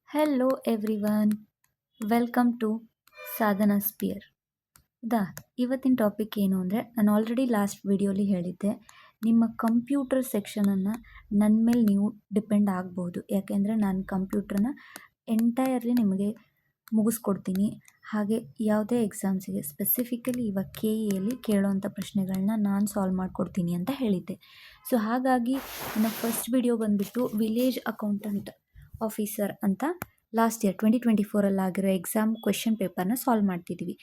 Hello everyone, welcome to Sadhana sphere. ಇವತ್ತಿನ topic ಏನು ಅಂದರೆ, ನಾನು ಆಲ್ರೆಡಿ ಲಾಸ್ಟ್ ವಿಡಿಯೋಲಿ ಹೇಳಿದ್ದೆ, ನಿಮ್ಮ ಕಂಪ್ಯೂಟರ್ ಸೆಕ್ಷನನ್ನು ನನ್ನ ಮೇಲೆ ನೀವು ಡಿಪೆಂಡ್ ಆಗ್ಬೋದು. ಯಾಕೆಂದರೆ ನಾನು ಕಂಪ್ಯೂಟ್ರನ್ನ ಎಂಟೈರ್ಲಿ ನಿಮಗೆ ಮುಗಿಸ್ಕೊಡ್ತೀನಿ. ಹಾಗೆ ಯಾವುದೇ ಎಕ್ಸಾಮ್ಸಿಗೆ ಸ್ಪೆಸಿಫಿಕಲಿ ಇವಾಗ KEಯಲ್ಲಿ ಕೇಳೋವಂಥ ಪ್ರಶ್ನೆಗಳನ್ನ ನಾನು ಸಾಲ್ವ್ ಮಾಡಿಕೊಡ್ತೀನಿ ಅಂತ ಹೇಳಿದ್ದೆ. ಸೊ ಹಾಗಾಗಿ ನನ್ನ ಫಸ್ಟ್ ವಿಡಿಯೋ ಬಂದುಬಿಟ್ಟು ವಿಲೇಜ್ ಅಕೌಂಟೆಂಟ್ ಆಫೀಸರ್ ಅಂತ ಲಾಸ್ಟ್ ಇಯರ್ 2024 ಆಗಿರೋ ಎಕ್ಸಾಮ್ ಕ್ವೆಶ್ಚನ್ ಪೇಪರ್ನ ಸಾಲ್ವ್ ಮಾಡ್ತಿದ್ದೀವಿ.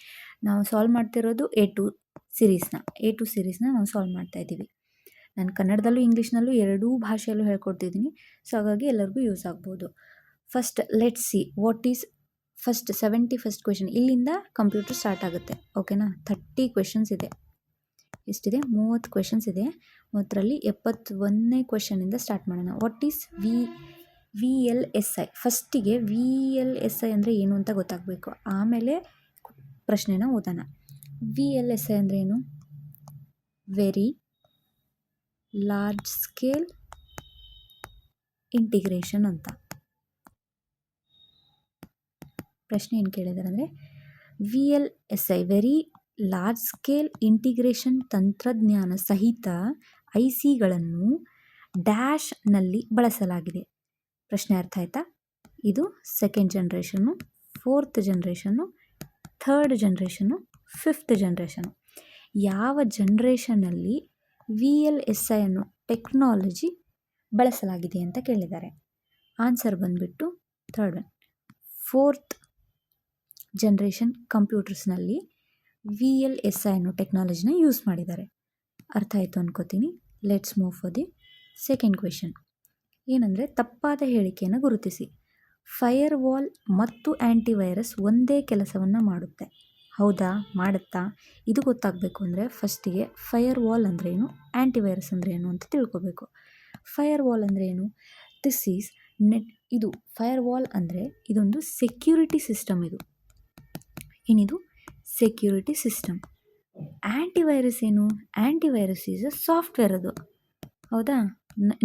ನಾವು ಸಾಲ್ವ್ ಮಾಡ್ತಿರೋದು A2 ಸೀರೀಸ್ನ ನಾವು ಸಾಲ್ವ್ ಮಾಡ್ತಾಯಿದ್ದೀವಿ. ನಾನು ಕನ್ನಡದಲ್ಲೂ ಇಂಗ್ಲೀಷ್ನಲ್ಲೂ ಎರಡೂ ಭಾಷೆಯಲ್ಲೂ ಹೇಳ್ಕೊಡ್ತಿದ್ದೀನಿ. ಸೊ ಹಾಗಾಗಿ ಎಲ್ಲರಿಗೂ ಯೂಸ್ ಆಗ್ಬೋದು. First let's see what is first 71st question. ಇಲ್ಲಿಂದ ಕಂಪ್ಯೂಟರ್ ಸ್ಟಾರ್ಟ್ ಆಗುತ್ತೆ. ಓಕೆನಾ? 30 ಕ್ವೆಶನ್ಸ್ ಇದೆ. ಎಷ್ಟಿದೆ? 30 ಕ್ವೆಶನ್ಸ್ ಇದೆ. 30ರಲ್ಲಿ 71ನೇ ಕ್ವೆಶನಿಂದ ಸ್ಟಾರ್ಟ್ ಮಾಡೋಣ. What is VLSI. ಫಸ್ಟಿಗೆ VLSI ಅಂದರೆ ಏನು ಅಂತ ಗೊತ್ತಾಗಬೇಕು. ಆಮೇಲೆ ಪ್ರಶ್ನೆನ ಓದೋಣ. VLSI ಅಂದರೆ ಏನು? ವೆರಿ ಲಾರ್ಜ್ ಸ್ಕೇಲ್ ಇಂಟಿಗ್ರೇಷನ್ ಅಂತ. ಪ್ರಶ್ನೆ ಏನು ಕೇಳಿದ್ದಾರೆ ಅಂದರೆ, VLSI very large scale integration ತಂತ್ರಜ್ಞಾನ ಸಹಿತ ICಗಳನ್ನು ಡ್ಯಾಶ್ನಲ್ಲಿ ಬಳಸಲಾಗಿದೆ. ಪ್ರಶ್ನೆ ಅರ್ಥ ಆಯ್ತಾ? ಇದು second generation, fourth generation, third generation, fifth generation. ಯಾವ ಜನ್ರೇಷನಲ್ಲಿ VLSI ಅನ್ನೋ ಟೆಕ್ನಾಲಜಿ ಬಳಸಲಾಗಿದೆ ಅಂತ ಕೇಳಿದ್ದಾರೆ. ಆನ್ಸರ್ ಬಂದುಬಿಟ್ಟು ಥರ್ಡ್ ಒನ್, ಫೋರ್ತ್ ಜನ್ರೇಷನ್ ಕಂಪ್ಯೂಟರ್ಸ್ನಲ್ಲಿ VLSI ಅನ್ನೋ ಟೆಕ್ನಾಲಜಿನ ಯೂಸ್ ಮಾಡಿದ್ದಾರೆ. ಅರ್ಥ ಆಯಿತು ಅನ್ಕೋತೀನಿ. Let's move for the second question. ಏನಂದರೆ, ತಪ್ಪಾದ ಹೇಳಿಕೆಯನ್ನು ಗುರುತಿಸಿ. ಫೈರ್ ವಾಲ್ ಮತ್ತು ಆ್ಯಂಟಿವೈರಸ್ ಒಂದೇ ಕೆಲಸವನ್ನು ಮಾಡುತ್ತೆ. ಹೌದಾ? ಮಾಡುತ್ತಾ? ಇದು ಗೊತ್ತಾಗಬೇಕು ಅಂದರೆ ಫಸ್ಟಿಗೆ ಫೈರ್ ವಾಲ್ ಅಂದ್ರೇನು, ಆ್ಯಂಟಿವೈರಸ್ ಅಂದ್ರೇನು ಅಂತ ತಿಳ್ಕೊಬೇಕು. ಫೈರ್ ವಾಲ್ ಅಂದರೆ ಏನು? ದಿಸ್ ಈಸ್ ಇದು ಫೈರ್ ವಾಲ್ ಅಂದರೆ ಇದೊಂದು ಸೆಕ್ಯೂರಿಟಿ ಸಿಸ್ಟಮ್. ಏನಿದು? Security system. ಆ್ಯಂಟಿವೈರಸ್ ಏನು? Antivirus is a software. ಅದು ಹೌದಾ?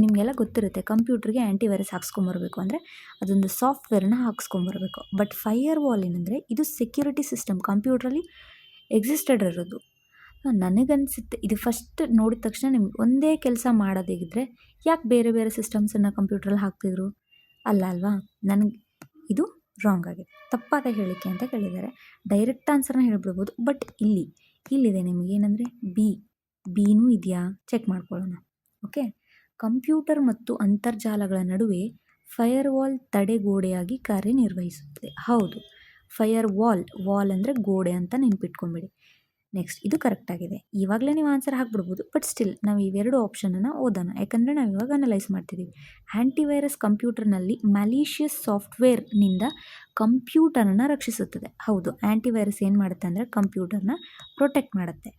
ನಿಮಗೆಲ್ಲ ಗೊತ್ತಿರುತ್ತೆ, ಕಂಪ್ಯೂಟ್ರಿಗೆ ಆ್ಯಂಟಿವೈರಸ್ ಹಾಕ್ಸ್ಕೊಂಬರ್ಬೇಕು ಅಂದರೆ ಅದೊಂದು ಸಾಫ್ಟ್ವೇರ್ನ ಹಾಕ್ಸ್ಕೊಂಬರ್ಬೇಕು. ಬಟ್ ಫೈರ್ ವಾಲ್ ಏನಂದರೆ ಇದು ಸೆಕ್ಯೂರಿಟಿ ಸಿಸ್ಟಮ್, ಕಂಪ್ಯೂಟ್ರಲ್ಲಿ ಎಕ್ಸಿಸ್ಟೆಡ್ ಇರೋದು. ನನಗನ್ಸುತ್ತೆ ಇದು ಫಸ್ಟ್ ನೋಡಿದ ತಕ್ಷಣ ನಿಮ್ಗೆ ಒಂದೇ ಕೆಲಸ ಮಾಡೋದೇಗಿದ್ರೆ ಯಾಕೆ ಬೇರೆ ಬೇರೆ ಸಿಸ್ಟಮ್ಸನ್ನು ಕಂಪ್ಯೂಟ್ರಲ್ಲಿ ಹಾಕ್ತಿದ್ರು? ಅಲ್ವಾ? ನನಗೆ ಇದು ರಾಂಗ್ ಆಗಿದೆ, ತಪ್ಪಾದ ಹೇಳಿಕೆ ಅಂತ ಕೇಳಿದ್ದಾರೆ. ಡೈರೆಕ್ಟ್ ಆನ್ಸರ್ನ ಹೇಳ್ಬಿಡ್ಬೋದು. ಬಟ್ ಇಲ್ಲಿದೆ ನಿಮಗೆ ಏನಂದರೆ ಬಿನೂ ಇದೆಯಾ ಚೆಕ್ ಮಾಡ್ಕೊಳ್ಳೋಣ. ಓಕೆ, ಕಂಪ್ಯೂಟರ್ ಮತ್ತು ಅಂತರ್ಜಾಲಗಳ ನಡುವೆ ಫೈರ್ ವಾಲ್ ತಡೆಗೋಡೆಯಾಗಿ ಕಾರ್ಯನಿರ್ವಹಿಸುತ್ತದೆ. ಹೌದು, ಫೈರ್ ವಾಲ್ ಅಂದರೆ ಗೋಡೆ ಅಂತ ನೆನ್ಪಿಟ್ಕೊಂಬಿಡಿ. ನೆಕ್ಸ್ಟ್, ಇದು ಕರೆಕ್ಟಾಗಿದೆ. ಇವಾಗಲೇ ನೀವು ಆನ್ಸರ್ ಹಾಕ್ಬಿಡ್ಬೋದು. ಬಟ್ ಸ್ಟಿಲ್ ನಾವು ಇವೆರಡು ಆಪ್ಷನನ್ನು ಓದೋಣ, ಯಾಕಂದರೆ ನಾವು ಇವಾಗ ಅನಲೈಸ್ ಮಾಡ್ತಿದ್ದೀವಿ. ಆ್ಯಂಟಿವೈರಸ್ ಕಂಪ್ಯೂಟರ್ನಲ್ಲಿ ಮ್ಯಾಲಿಷಿಯಸ್ ಸಾಫ್ಟ್ವೇರ್ನಿಂದ ಕಂಪ್ಯೂಟರನ್ನು ರಕ್ಷಿಸುತ್ತದೆ. ಹೌದು, ಆ್ಯಂಟಿವೈರಸ್ ಏನು ಮಾಡುತ್ತೆ ಅಂದರೆ ಕಂಪ್ಯೂಟರ್ನ ಪ್ರೊಟೆಕ್ಟ್ ಮಾಡುತ್ತೆ.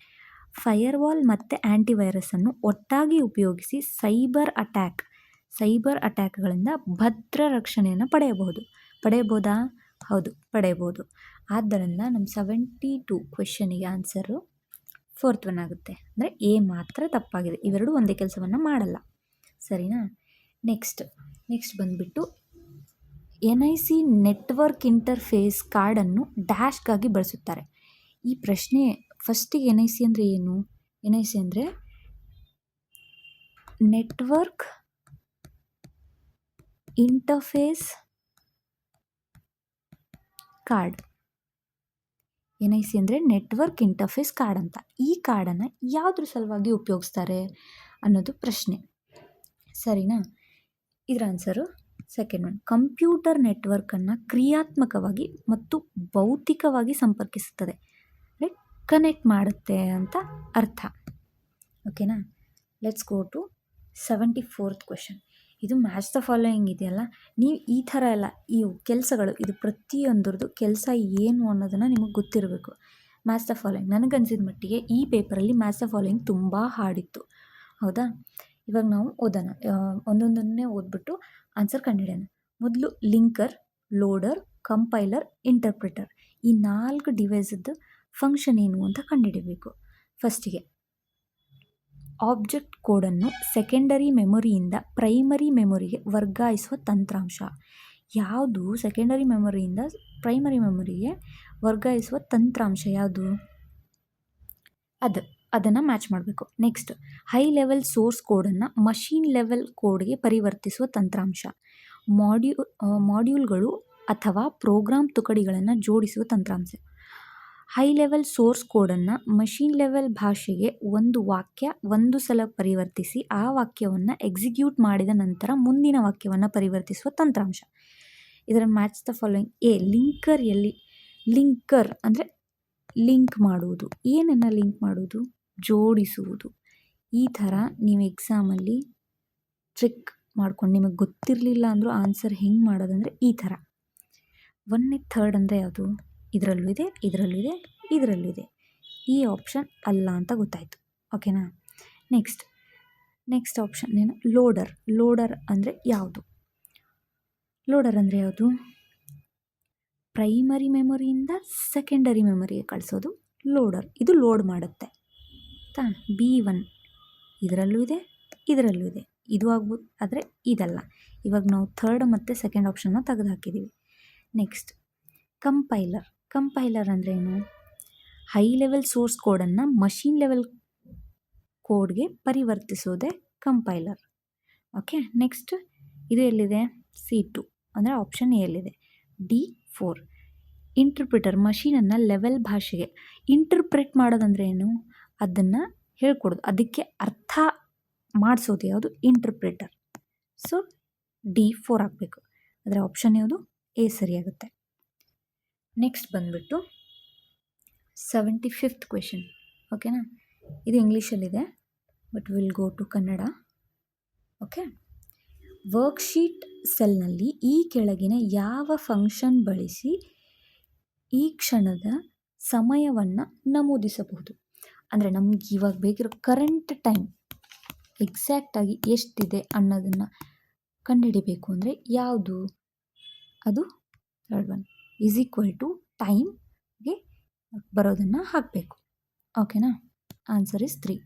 ಫೈರ್ ವಾಲ್ ಮತ್ತು ಆ್ಯಂಟಿವೈರಸನ್ನು ಒಟ್ಟಾಗಿ ಉಪಯೋಗಿಸಿ ಸೈಬರ್ ಅಟ್ಯಾಕ್ಗಳಿಂದ ಭದ್ರ ರಕ್ಷಣೆಯನ್ನು ಪಡೆಯಬಹುದಾ? ಹೌದು, ಪಡೆಯಬಹುದು. ಆದ್ದರಿಂದ ನಮ್ಮ 72 ಕ್ವೆಶನಿಗೆ ಆನ್ಸರು ಫೋರ್ತ್ ಒನ್ ಆಗುತ್ತೆ. ಅಂದರೆ ಎ ಮಾತ್ರ ತಪ್ಪಾಗಿದೆ. ಇವೆರಡು ಒಂದೇ ಕೆಲಸವನ್ನು ಮಾಡಲ್ಲ. ಸರಿನಾ? ನೆಕ್ಸ್ಟ್ ಬಂದುಬಿಟ್ಟು NIC ನೆಟ್ವರ್ಕ್ ಇಂಟರ್ಫೇಸ್ ಕಾರ್ಡನ್ನು ಡ್ಯಾಶ್ಗಾಗಿ ಬಳಸುತ್ತಾರೆ. ಈ ಪ್ರಶ್ನೆ ಫಸ್ಟಿಗೆ NIC ಅಂದರೆ ಏನು? NIC ಅಂದರೆ ನೆಟ್ವರ್ಕ್ ಇಂಟರ್ಫೇಸ್ ಕಾರ್ಡ್. NIC ಅಂದರೆ ನೆಟ್ವರ್ಕ್ ಇಂಟರ್ಫೇಸ್ ಕಾರ್ಡ್ ಅಂತ. ಈ ಕಾರ್ಡನ್ನು ಯಾವುದ್ರ ಸಲುವಾಗಿ ಉಪಯೋಗಿಸ್ತಾರೆ ಅನ್ನೋದು ಪ್ರಶ್ನೆ. ಸರಿನಾ? ಇದರ ಆನ್ಸರು ಸೆಕೆಂಡ್ ಒನ್, ಕಂಪ್ಯೂಟರ್ ನೆಟ್ವರ್ಕನ್ನು ಕ್ರಿಯಾತ್ಮಕವಾಗಿ ಮತ್ತು ಭೌತಿಕವಾಗಿ ಸಂಪರ್ಕಿಸುತ್ತದೆ, ಕನೆಕ್ಟ್ ಮಾಡುತ್ತೆ ಅಂತ ಅರ್ಥ. ಓಕೆನಾ? Let's go to 74th question. ಇದು ಮ್ಯಾಚ್ ದ ಫಾಲೋಯಿಂಗ್ ಇದೆಯಲ್ಲ, ನೀವು ಈ ಥರ ಎಲ್ಲ ಇವು ಕೆಲಸಗಳು, ಇದು ಪ್ರತಿಯೊಂದರದ್ದು ಕೆಲಸ ಏನು ಅನ್ನೋದನ್ನು ನಿಮಗೆ ಗೊತ್ತಿರಬೇಕು. ಮ್ಯಾಚ್ ದ ಫಾಲೋಯಿಂಗ್, ನನಗನ್ಸಿದ ಮಟ್ಟಿಗೆ ಈ ಪೇಪರಲ್ಲಿ ಮ್ಯಾಚ್ ದ ಫಾಲೋಯಿಂಗ್ ತುಂಬ ಹಾರ್ಡಿತ್ತು. ಹೌದಾ? ಇವಾಗ ನಾವು ಓದೋಣ, ಒಂದೊಂದನ್ನೇ ಓದ್ಬಿಟ್ಟು ಆನ್ಸರ್ ಕಂಡುಹಿಡಿಯೋಣ. ಮೊದಲು ಲಿಂಕರ್, ಲೋಡರ್, ಕಂಪೈಲರ್, ಇಂಟರ್ಪ್ರಿಟರ್, ಈ 4 ಡಿವೈಸದ್ದು ಫಂಕ್ಷನ್ ಏನು ಅಂತ ಕಂಡುಹಿಡಿಯಬೇಕು. ಫಸ್ಟಿಗೆ ಆಬ್ಜೆಕ್ಟ್ ಕೋಡನ್ನು ಸೆಕೆಂಡರಿ ಮೆಮೊರಿಯಿಂದ ಪ್ರೈಮರಿ ಮೆಮೊರಿಗೆ ವರ್ಗಾಯಿಸುವ ತಂತ್ರಾಂಶ. ಯಾವುದು ಸೆಕೆಂಡರಿ ಮೆಮೊರಿಯಿಂದ ಪ್ರೈಮರಿ ಮೆಮೊರಿಗೆ ವರ್ಗಾಯಿಸುವ ತಂತ್ರಾಂಶ ಯಾವುದು? ಅದನ್ನು ಮ್ಯಾಚ್ ಮಾಡಬೇಕು. ನೆಕ್ಸ್ಟ್, ಹೈ ಲೆವೆಲ್ ಸೋರ್ಸ್ ಕೋಡನ್ನು ಮಷೀನ್ ಲೆವೆಲ್ ಕೋಡ್ಗೆ ಪರಿವರ್ತಿಸುವ ತಂತ್ರಾಂಶ. ಮಾಡ್ಯೂಲ್ಗಳು ಅಥವಾ ಪ್ರೋಗ್ರಾಮ್ ತುಕಡಿಗಳನ್ನು ಜೋಡಿಸುವ ತಂತ್ರಾಂಶ. ಹೈ ಲೆವೆಲ್ ಸೋರ್ಸ್ ಕೋಡನ್ನು ಮಷೀನ್ ಲೆವೆಲ್ ಭಾಷೆಗೆ ಒಂದು ವಾಕ್ಯ ಒಂದು ಸಲ ಪರಿವರ್ತಿಸಿ ಆ ವಾಕ್ಯವನ್ನು ಎಕ್ಸಿಕ್ಯೂಟ್ ಮಾಡಿದ ನಂತರ ಮುಂದಿನ ವಾಕ್ಯವನ್ನು ಪರಿವರ್ತಿಸುವ ತಂತ್ರಾಂಶ. ಇದರ ಮ್ಯಾಚ್ ದ ಫಾಲೋಯಿಂಗ್. ಲಿಂಕರ್ ಅಂದರೆ ಲಿಂಕ್ ಮಾಡುವುದು. ಏನನ್ನು ಲಿಂಕ್ ಮಾಡುವುದು? ಜೋಡಿಸುವುದು. ಈ ಥರ ನೀವು ಎಕ್ಸಾಮಲ್ಲಿ ಟ್ರಿಕ್ ಮಾಡ್ಕೊಂಡು ನಿಮಗೆ ಗೊತ್ತಿರಲಿಲ್ಲ ಅಂದರೂ ಆನ್ಸರ್ ಹೆಂಗೆ ಮಾಡೋದಂದರೆ ಈ ಥರ. 1ನೇ ಥರ್ಡ್ ಅಂದರೆ ಯಾವುದು? ಇದರಲ್ಲೂ ಇದೆ, ಇದರಲ್ಲೂ ಇದೆ, ಇದರಲ್ಲೂ ಇದೆ. ಈ ಆಪ್ಷನ್ ಅಲ್ಲ ಅಂತ ಗೊತ್ತಾಯಿತು. ಓಕೆನಾ? ನೆಕ್ಸ್ಟ್ ಆಪ್ಷನ್ ಏನು? ಲೋಡರ್ ಅಂದರೆ ಯಾವುದು? ಪ್ರೈಮರಿ ಮೆಮೊರಿಯಿಂದ ಸೆಕೆಂಡರಿ ಮೆಮೊರಿಗೆ ಕಳಿಸೋದು ಲೋಡರ್. ಇದು ಲೋಡ್ ಮಾಡುತ್ತೆ. B1 ಇದರಲ್ಲೂ ಇದೆ, ಇದರಲ್ಲೂ ಇದೆ. ಇದು ಆಗ್ಬೋದು, ಆದರೆ ಇದಲ್ಲ. ಇವಾಗ ನಾವು ಥರ್ಡ್ ಮತ್ತು ಸೆಕೆಂಡ್ ಆಪ್ಷನ್ನ ತೆಗೆದು ಹಾಕಿದ್ದೀವಿ. ನೆಕ್ಸ್ಟ್, ಕಂಪೈಲರ್ ಅಂದರೆ ಏನು? ಹೈ ಲೆವೆಲ್ ಸೋರ್ಸ್ ಕೋಡನ್ನು ಮಷೀನ್ ಲೆವೆಲ್ ಕೋಡ್ಗೆ ಪರಿವರ್ತಿಸೋದೇ ಕಂಪೈಲರ್. ಓಕೆ. ನೆಕ್ಸ್ಟ್, ಇದು ಎಲ್ಲಿದೆ? C2 ಅಂದರೆ ಆಪ್ಷನ್ ಎ ಎಲ್ಲಿದೆ? D4. ಇಂಟರ್ಪ್ರಿಟರ್ ಮಷೀನನ್ನು ಲೆವೆಲ್ ಭಾಷೆಗೆ ಇಂಟರ್ಪ್ರೆಟ್ ಮಾಡೋದಂದರೆ ಏನು? ಅದನ್ನು ಹೇಳ್ಕೊಡೋದು, ಅದಕ್ಕೆ ಅರ್ಥ ಮಾಡಿಸೋದು ಯಾವುದು? ಇಂಟರ್ಪ್ರಿಟರ್. ಸೊ D4 ಆಗಬೇಕು. ಅದರ ಆಪ್ಷನ್ ಯಾವುದು? ಎ ಸರಿಯಾಗುತ್ತೆ. ನೆಕ್ಸ್ಟ್ ಬಂದುಬಿಟ್ಟು 75th ಕ್ವೆಶನ್. ಓಕೆನಾ? ಇದು ಇಂಗ್ಲೀಷಲ್ಲಿದೆ, but will go to Kannada. Okay. Worksheet ಸೆಲ್ನಲ್ಲಿ ಈ ಕೆಳಗಿನ ಯಾವ ಫಂಕ್ಷನ್ ಬಳಸಿ ಈ ಕ್ಷಣದ ಸಮಯವನ್ನು ನಮೂದಿಸಬಹುದು? ಅಂದರೆ ನಮ್ಗೆ ಇವಾಗ ಬೇಕಿರೋ ಕರೆಂಟ್ ಟೈಮ್ ಎಕ್ಸಾಕ್ಟಾಗಿ ಎಷ್ಟಿದೆ ಅನ್ನೋದನ್ನು ಕಂಡುಹಿಡಿಬೇಕು ಅಂದರೆ ಯಾವುದು? ಅದು ಥರ್ಡ್ ಒನ್. = ಟೈಮ್ಗೆ ಬರೋದನ್ನು ಹಾಕಬೇಕು. ಓಕೆನಾ? Answer is 3.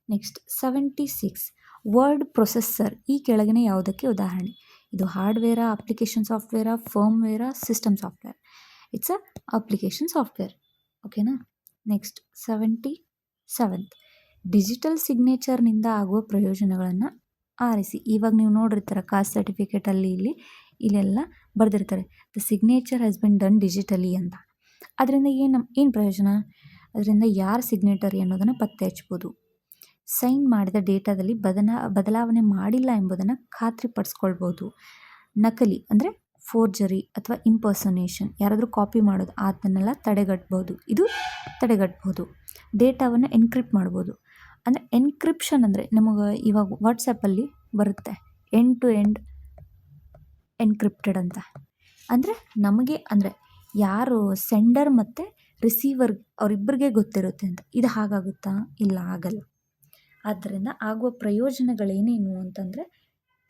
Next 76. Word processor ಈ ಕೆಳಗಿನ ಯಾವುದಕ್ಕೆ ಉದಾಹರಣೆ? ಇದು ಹಾರ್ಡ್ವೇರಾ, ಅಪ್ಲಿಕೇಶನ್ ಸಾಫ್ಟ್ವೇರಾ, ಫರ್ಮ್ವೇರಾ, system software? It's a application software. ಓಕೆನಾ? ನೆಕ್ಸ್ಟ್ 77. ಡಿಜಿಟಲ್ ಸಿಗ್ನೇಚರ್ನಿಂದ ಆಗುವ ಪ್ರಯೋಜನಗಳನ್ನು ಆರಿಸಿ. ಇವಾಗ ನೀವು ನೋಡಿರ್ತಾರೆ ಕಾಸ್ಟ್ ಸರ್ಟಿಫಿಕೇಟಲ್ಲಿ ಇಲ್ಲೆಲ್ಲ ಬರೆದಿರ್ತಾರೆ, the signature has been done digitally ಅಂತ. ಅದರಿಂದ ಏನು ಪ್ರಯೋಜನ? ಅದರಿಂದ ಯಾರು ಸಿಗ್ನೇಟರಿ ಅನ್ನೋದನ್ನು ಪತ್ತೆ ಹಚ್ಬೋದು. ಸೈನ್ ಮಾಡಿದ ಡೇಟಾದಲ್ಲಿ ಬದಲಾವಣೆ ಮಾಡಿಲ್ಲ ಎಂಬುದನ್ನು ಖಾತ್ರಿಪಡಿಸ್ಕೊಳ್ಬೋದು. ನಕಲಿ ಅಂದರೆ ಫೋರ್ಜರಿ ಅಥವಾ ಇಂಪರ್ಸನೇಷನ್, ಯಾರಾದರೂ ಕಾಪಿ ಮಾಡೋದು, ಅದನ್ನೆಲ್ಲ ತಡೆಗಟ್ಬೋದು. ಡೇಟಾವನ್ನು ಎನ್ಕ್ರಿಪ್ಟ್ ಮಾಡ್ಬೋದು. ಅಂದರೆ ಎನ್ಕ್ರಿಪ್ಷನ್ ಅಂದರೆ ನಮಗೆ ಇವಾಗ ವಾಟ್ಸಪ್ಪಲ್ಲಿ ಬರುತ್ತೆ ಎಂಡ್ ಟು ಎಂಡ್ ಎನ್ಕ್ರಿಪ್ಟೆಡ್ ಅಂತ. ಅಂದರೆ ಯಾರು ಸೆಂಡರ್ ಮತ್ತು ರಿಸೀವರ್ ಅವರಿಬ್ಬರಿಗೆ ಗೊತ್ತಿರುತ್ತೆ ಅಂತ. ಇದು ಹಾಗಾಗುತ್ತಾ? ಇಲ್ಲ, ಆಗಲ್ಲ. ಆದ್ದರಿಂದ ಆಗುವ ಪ್ರಯೋಜನಗಳೇನೇನು ಅಂತಂದರೆ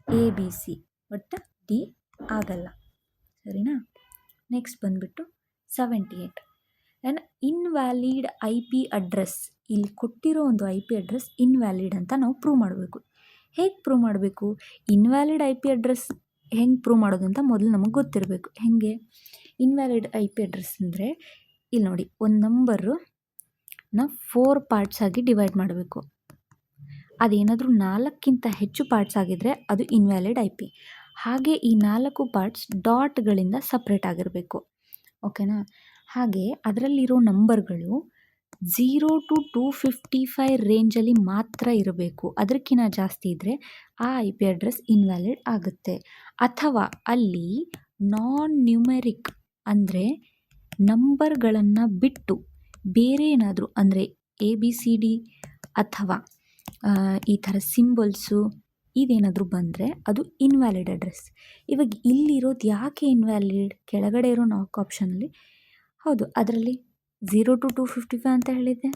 ABC, ಬಟ್ D ಆಗಲ್ಲ. ಸರಿನಾ? ನೆಕ್ಸ್ಟ್ ಬಂದುಬಿಟ್ಟು 78. An invalid IP address. ಇಲ್ಲಿ ಕೊಟ್ಟಿರೋ ಒಂದು IP ಅಡ್ರೆಸ್ ಇನ್ವ್ಯಾಲಿಡ್ ಅಂತ ನಾವು ಪ್ರೂವ್ ಮಾಡಬೇಕು. ಹೇಗೆ ಪ್ರೂವ್ ಮಾಡಬೇಕು? ಇನ್ವ್ಯಾಲಿಡ್ IP ಅಡ್ರೆಸ್ ಹೆಂಗೆ ಪ್ರೂವ್ ಮಾಡೋದು ಅಂತ ಮೊದಲು ನಮಗೆ ಗೊತ್ತಿರಬೇಕು. ಹೇಗೆ ಇನ್ವ್ಯಾಲಿಡ್ IP ಅಡ್ರೆಸ್ ಅಂದರೆ, ಇಲ್ಲಿ ನೋಡಿ, ಒಂದು ನಂಬರನ್ನ 4 ಪಾರ್ಟ್ಸ್ ಆಗಿ ಡಿವೈಡ್ ಮಾಡಬೇಕು. ಅದೇನಾದರೂ 4ಕ್ಕಿಂತ ಹೆಚ್ಚು ಪಾರ್ಟ್ಸ್ ಆಗಿದ್ದರೆ ಅದು ಇನ್ವ್ಯಾಲಿಡ್ IP. ಹಾಗೆ ಈ 4 ಪಾರ್ಟ್ಸ್ ಡಾಟ್ಗಳಿಂದ ಸಪ್ರೇಟ್ ಆಗಿರಬೇಕು. ಓಕೆನಾ? ಹಾಗೆ ಅದರಲ್ಲಿರೋ ನಂಬರ್ಗಳು 0 to 255 ರೇಂಜಲ್ಲಿ ಮಾತ್ರ ಇರಬೇಕು. ಅದಕ್ಕಿಂತ ಜಾಸ್ತಿ ಇದ್ದರೆ ಆ IP ಅಡ್ರೆಸ್ ಇನ್ವ್ಯಾಲಿಡ್ ಆಗುತ್ತೆ. ಅಥವಾ ಅಲ್ಲಿ ನಾನ್ ನ್ಯೂಮೆರಿಕ್ ಅಂದರೆ ನಂಬರ್ಗಳನ್ನು ಬಿಟ್ಟು ಬೇರೆ ಏನಾದರೂ ಅಂದರೆ ABCD ಅಥವಾ ಈ ಥರ ಸಿಂಬಲ್ಸು ಇದೇನಾದರೂ ಬಂದರೆ ಅದು ಇನ್ವ್ಯಾಲಿಡ್ ಅಡ್ರೆಸ್. ಇವಾಗ ಇಲ್ಲಿರೋದು ಯಾಕೆ ಇನ್ವ್ಯಾಲಿಡ್? ಕೆಳಗಡೆ ಇರೋ 4 ಆಪ್ಷನಲ್ಲಿ ಹೌದು, ಅದರಲ್ಲಿ 0 to 255 ಅಂತ ಹೇಳಿದೆ.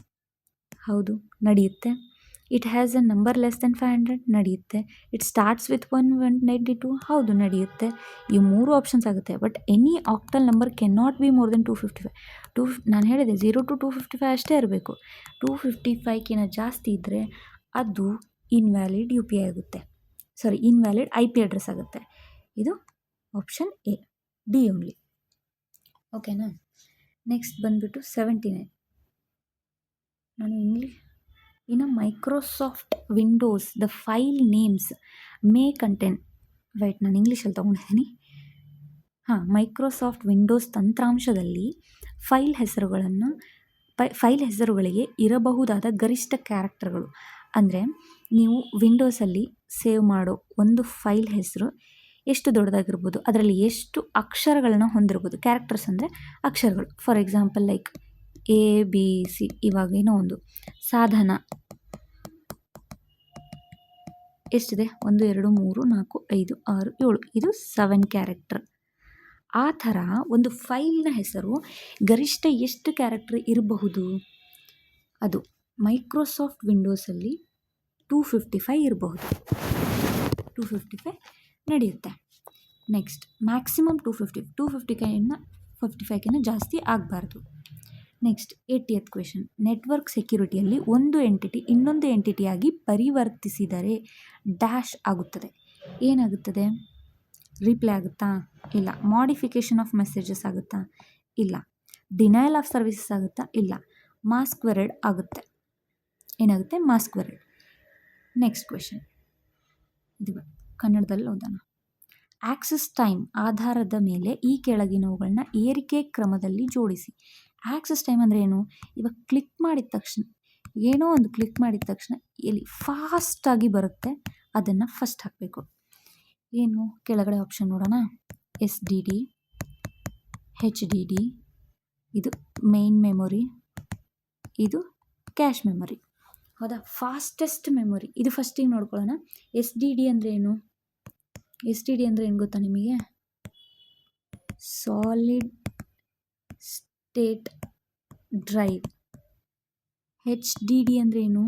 ಹೌದು, ನಡೆಯುತ್ತೆ. It has a number less than 500 ನಡೆಯುತ್ತೆ. ಇಟ್ ಸ್ಟಾರ್ಟ್ಸ್ ವಿತ್ 192 ಹೌದು, ನಡೆಯುತ್ತೆ. ಈ 3 ಆಪ್ಷನ್ಸ್ ಆಗುತ್ತೆ. But any octal number can not be more than 255. ನಾನು ಹೇಳಿದೆ 0 to 255 ಅಷ್ಟೇ ಇರಬೇಕು. 255ಕ್ಕಿಂತ ಜಾಸ್ತಿ ಇದ್ದರೆ ಅದು ಇನ್ವ್ಯಾಲಿಡ್ IP ಅಡ್ರೆಸ್ ಆಗುತ್ತೆ. ಇದು ಆಪ್ಷನ್ ಎ, ಡಿ ಓನ್ಲಿ. ಓಕೆನಾ. ನೆಕ್ಸ್ಟ್ ಬಂದುಬಿಟ್ಟು 79. ನಾನು ಇನ್ನು Microsoft Windows the file names may contain, ನಾನು ಇಂಗ್ಲೀಷಲ್ಲಿ ತೊಗೊಂಡಿದ್ದೀನಿ. ಮೈಕ್ರೋಸಾಫ್ಟ್ ವಿಂಡೋಸ್ ತಂತ್ರಾಂಶದಲ್ಲಿ ಫೈಲ್ ಹೆಸರುಗಳಿಗೆ ಇರಬಹುದಾದ ಗರಿಷ್ಠ ಕ್ಯಾರೆಕ್ಟರ್ಗಳು. ಅಂದರೆ ನೀವು ವಿಂಡೋಸಲ್ಲಿ ಸೇವ್ ಮಾಡೋ ಒಂದು ಫೈಲ್ ಹೆಸರು ಎಷ್ಟು ದೊಡ್ಡದಾಗಿರ್ಬೋದು, ಅದರಲ್ಲಿ ಎಷ್ಟು ಅಕ್ಷರಗಳನ್ನ ಹೊಂದಿರ್ಬೋದು. ಕ್ಯಾರೆಕ್ಟರ್ಸ್ ಅಂದರೆ ಅಕ್ಷರಗಳು. ಫಾರ್ ಎಕ್ಸಾಂಪಲ್ ಲೈಕ್ ABC, ಇವಾಗ ಏನೋ ಒಂದು ಸಾಧನ ಎಷ್ಟಿದೆ, 1 2 3 4 5 6 7, ಇದು 7 ಕ್ಯಾರೆಕ್ಟರ್. ಆ ಥರ ಒಂದು ಫೈಲ್ನ ಹೆಸರು ಗರಿಷ್ಠ ಎಷ್ಟು ಕ್ಯಾರೆಕ್ಟರ್ ಇರಬಹುದು? ಅದು ಮೈಕ್ರೋಸಾಫ್ಟ್ ವಿಂಡೋಸಲ್ಲಿ 255 ಇರಬಹುದು. 255 ನಡೆಯುತ್ತೆ. ನೆಕ್ಸ್ಟ್ ಮ್ಯಾಕ್ಸಿಮಮ್ 255 ಜಾಸ್ತಿ ಆಗಬಾರ್ದು. Next 80th question. ನೆಟ್ವರ್ಕ್ ಸೆಕ್ಯುರಿಟಿಯಲ್ಲಿ ಒಂದು ಎಂಟಿಟಿ ಇನ್ನೊಂದು ಎಂಟಿಟಿಯಾಗಿ ಪರಿವರ್ತಿಸಿದರೆ ಡ್ಯಾಶ್ ಆಗುತ್ತದೆ. ಏನಾಗುತ್ತದೆ? ರಿಪ್ಲೈ ಆಗುತ್ತಾ? ಇಲ್ಲ. ಮಾಡಿಫಿಕೇಷನ್ ಆಫ್ ಮೆಸೇಜಸ್ ಆಗುತ್ತಾ? ಇಲ್ಲ. ಡಿನಯಲ್ ಆಫ್ ಸರ್ವಿಸಸ್ ಆಗುತ್ತಾ? ಇಲ್ಲ. ಮಾಸ್ಕ್ವೆರಡ್ ಆಗುತ್ತೆ. ಏನಾಗುತ್ತೆ? ಮಾಸ್ಕ್ವೆರಡ್. ನೆಕ್ಸ್ಟ್ ಕ್ವೆಶನ್, ಇದು ಕನ್ನಡದಲ್ಲಿ ಓದೋಣ. ಆಕ್ಸೆಸ್ ಟೈಮ್ ಆಧಾರದ ಮೇಲೆ ಈ ಕೆಳಗಿನವುಗಳನ್ನ ಏರಿಕೆ ಕ್ರಮದಲ್ಲಿ ಜೋಡಿಸಿ. ಆಕ್ಸೆಸ್ ಟೈಮ್ ಅಂದರೆ ಏನು? ಇವಾಗ ಕ್ಲಿಕ್ ಮಾಡಿದ ತಕ್ಷಣ, ಏನೋ ಒಂದು ಕ್ಲಿಕ್ ಮಾಡಿದ ತಕ್ಷಣ ಎಲ್ಲಿ ಫಾಸ್ಟಾಗಿ ಬರುತ್ತೆ ಅದನ್ನು ಫಸ್ಟ್ ಹಾಕಬೇಕು. ಏನು? ಕೆಳಗಡೆ ಆಪ್ಷನ್ ನೋಡೋಣ. SDD, HDD, ಇದು ಮೇನ್ ಮೆಮೊರಿ, ಇದು ಕ್ಯಾಶ್ ಮೆಮೊರಿ. ಹೌದಾ? ಫಾಸ್ಟೆಸ್ಟ್ ಮೆಮೊರಿ ಇದು ಫಸ್ಟಿಗೆ ನೋಡ್ಕೊಳ್ಳೋಣ. SDD ಅಂದರೆ ಏನು? SDD ಅಂದರೆ ಏನು ಗೊತ್ತಾ ನಿಮಗೆ? Solid state drive. HDD ಅಂದರೆ ಏನು?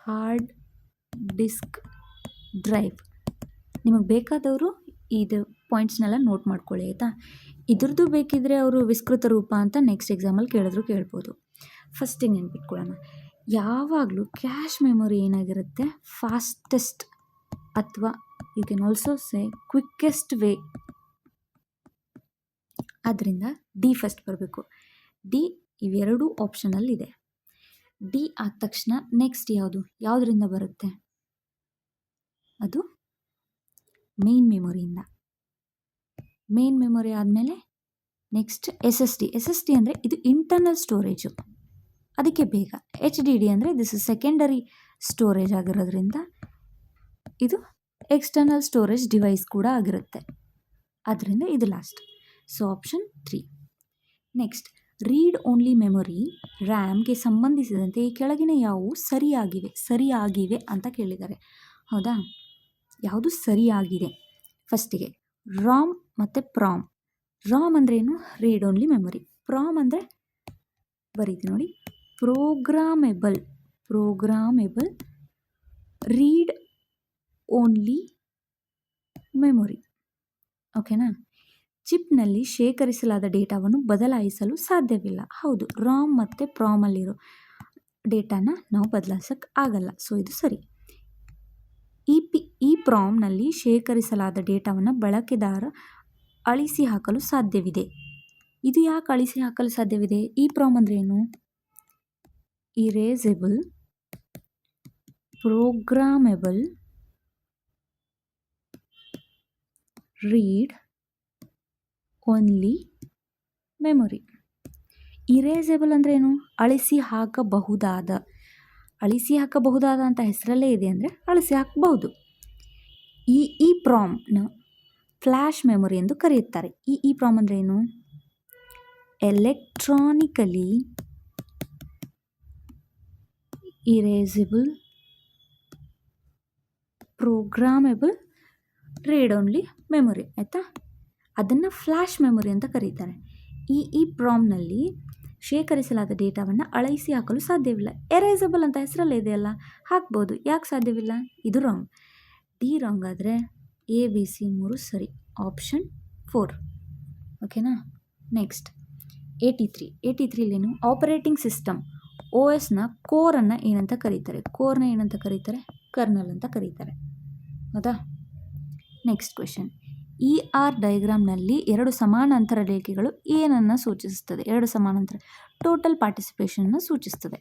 Hard disk drive. ನಿಮಗೆ ಬೇಕಾದವರು ಇದು ಪಾಯಿಂಟ್ಸ್ನೆಲ್ಲ ನೋಟ್ ಮಾಡ್ಕೊಳ್ಳಿ, ಆಯಿತಾ? ಇದ್ರದ್ದು ಬೇಕಿದ್ರೆ ಅವರು ವಿಸ್ತೃತ ರೂಪ ಅಂತ ನೆಕ್ಸ್ಟ್ ಎಕ್ಸಾಮಲ್ಲಿ ಕೇಳ್ಬೋದು. ಫಸ್ಟಿಗೆ ನೆನ್ಪಿಟ್ಕೊಳ್ಳೋಣ. ಯಾವಾಗಲೂ ಕ್ಯಾಶ್ ಮೆಮೊರಿ ಏನಾಗಿರುತ್ತೆ? ಫಾಸ್ಟೆಸ್ಟ್ ಅಥವಾ you can also say quickest way. ಅದರಿಂದ ಡಿ ಫಸ್ಟ್ ಬರಬೇಕು. ಡಿ ಇವೆರಡೂ ಆಪ್ಷನಲ್ಲಿದೆ. ಡಿ ಆದ ತಕ್ಷಣ ನೆಕ್ಸ್ಟ್ ಯಾವುದರಿಂದ ಬರುತ್ತೆ? ಅದು ಮೇನ್ ಮೆಮೊರಿಯಿಂದ. ಮೇನ್ ಮೆಮೊರಿ ಆದಮೇಲೆ ನೆಕ್ಸ್ಟ್ SSD ಅಂದರೆ ಇದು ಇಂಟರ್ನಲ್ ಸ್ಟೋರೇಜು, ಅದಕ್ಕೆ ಬೇಗ. HDD ಅಂದರೆ ದಿಸ್ ಇಸ್ ಸೆಕೆಂಡರಿ ಸ್ಟೋರೇಜ್ ಆಗಿರೋದ್ರಿಂದ ಇದು ಎಕ್ಸ್ಟರ್ನಲ್ ಸ್ಟೋರೇಜ್ ಡಿವೈಸ್ ಕೂಡ ಆಗಿರುತ್ತೆ. ಅದರಿಂದ ಇದು last. So option 3. Next read only memory ರ್ಯಾಮ್ಗೆ ಸಂಬಂಧಿಸಿದಂತೆ ಈ ಕೆಳಗಿನ ಯಾವುವು ಸರಿಯಾಗಿವೆ ಅಂತ ಕೇಳಿದ್ದಾರೆ. ಹೌದಾ? ಯಾವುದು ಸರಿಯಾಗಿದೆ? ಫಸ್ಟಿಗೆ ರಾಮ್ ಮತ್ತು ಪ್ರಾಮ್. ರಾಮ್ ಅಂದರೆ ಏನು? Read only memory. ಪ್ರಾಮ್ ಅಂದರೆ ಬರೀತಿ ನೋಡಿ, ಪ್ರೋಗ್ರಾಮೆಬಲ್ ರೀಡ್ ಓನ್ಲಿ ಮೆಮೊರಿ. ಓಕೆನಾ? ಚಿಪ್ನಲ್ಲಿ ಶೇಖರಿಸಲಾದ ಡೇಟಾವನ್ನು ಬದಲಾಯಿಸಲು ಸಾಧ್ಯವಿಲ್ಲ. ಹೌದು, ರಾಮ್ ಮತ್ತು ಪ್ರಾಮಲ್ಲಿರೋ ಡೇಟಾನ ನಾವು ಬದಲಾಯಿಸೋಕ್ಕೆ ಆಗಲ್ಲ. ಸೊ ಇದು ಸರಿ. ಈ ಪ್ರಾಮ್ನಲ್ಲಿ ಶೇಖರಿಸಲಾದ ಡೇಟಾವನ್ನು ಬಳಕೆದಾರ ಅಳಿಸಿ ಹಾಕಲು ಸಾಧ್ಯವಿದೆ. ಇದು ಯಾಕೆ ಅಳಿಸಿ ಹಾಕಲು ಸಾಧ್ಯವಿದೆ? ಈ ಪ್ರಾಮ್ ಅಂದರೆ ಏನು? ಇರೇಸಬಲ್ ಪ್ರೋಗ್ರಾಮೆಬಲ್ ರೀಡ್ ಓನ್ಲಿ ಮೆಮೊರಿ. ಇರೇಸಬಲ್ ಅಂದರೆ ಏನು? ಅಳಿಸಿ ಹಾಕಬಹುದಾದ ಅಂತ ಹೆಸರಲ್ಲೇ ಇದೆ ಅಂದರೆ ಅಳಿಸಿ ಹಾಕಬಹುದು. ಈ ಪ್ರಾಮ್ನ ಫ್ಲ್ಯಾಶ್ ಮೆಮೊರಿ ಎಂದು ಕರೆಯುತ್ತಾರೆ. ಈ ಪ್ರಾಮ್ ಅಂದರೆ ಏನು? Electronically erasable programmable read only memory. ಆಯಿತಾ? ಅದನ್ನು ಫ್ಲ್ಯಾಶ್ ಮೆಮೊರಿ ಅಂತ ಕರೀತಾರೆ. ಈ ಪ್ರಾಮ್ನಲ್ಲಿ ಶೇಖರಿಸಲಾದ ಡೇಟಾವನ್ನು ಅಳಿಸಿ ಹಾಕಲು ಸಾಧ್ಯವಿಲ್ಲ. ಎರೇಸಬಲ್ ಅಂತ ಹೆಸರಲ್ಲೇ ಇದೆಯಲ್ಲ, ಹಾಕ್ಬೋದು. ಯಾಕೆ ಸಾಧ್ಯವಿಲ್ಲ? ಇದು ರಾಂಗ್. ಡಿ ರಾಂಗ್ ಆದರೆ ABC 3 ಸರಿ. ಆಪ್ಷನ್ 4. ಓಕೆನಾ? ನೆಕ್ಸ್ಟ್ 83ಲೇನು? ಆಪರೇಟಿಂಗ್ ಸಿಸ್ಟಮ್ OSನ ಕೋರನ್ನು ಏನಂತ ಕರೀತಾರೆ? ಕರ್ನಲ್ ಅಂತ ಕರೀತಾರೆ. ಹೌದಾ? Next question. ಇ ಆರ್ ಡಯಾಗ್ರಾಮ್ನಲ್ಲಿ 2 ಸಮಾನಾಂತರ ರೇಖೆಗಳು ಏನನ್ನು ಸೂಚಿಸುತ್ತದೆ? 2 ಸಮಾನಾಂತರ ಟೋಟಲ್ ಪಾರ್ಟಿಸಿಪೇಷನ್ನ ಸೂಚಿಸ್ತದೆ.